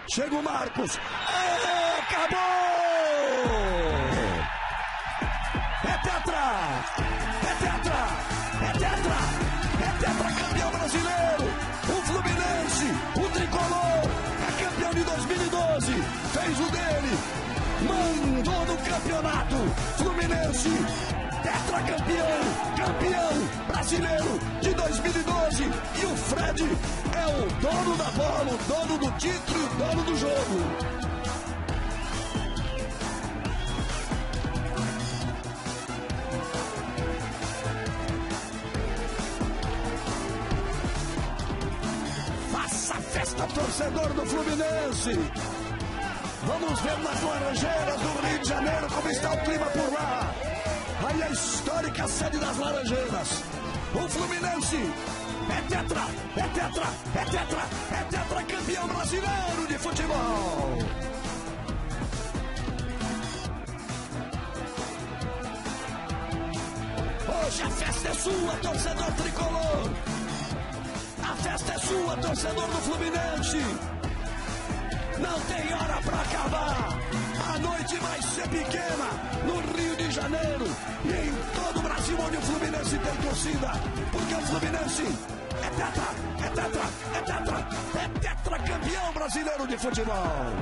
Chega o Marcos. Acabou! É tetra! É tetra! É tetra! É tetra campeão brasileiro! O Fluminense, o tricolor, é campeão de 2012. Fez o dele. Mandou no campeonato. Fluminense, tetracampeão, campeão brasileiro de 2012. E o Fred é o dono da bola, o dono do título e o dono do jogo. Faça festa, torcedor do Fluminense. Vamos ver nas Laranjeiras do Rio de Janeiro como está o clima por lá. Aí a histórica sede das Laranjeiras. O Fluminense é tetra, é tetra, é tetra, é tetra campeão brasileiro de futebol. Hoje a festa é sua, torcedor tricolor. A festa é sua, torcedor do Fluminense. Não tem hora pra acabar. A noite vai ser pequena no Rio de Janeiro e em todo o Brasil onde o Fluminense tem torcida. Porque o Fluminense é tetra, é tetra, é tetra, é tetra campeão brasileiro de futebol.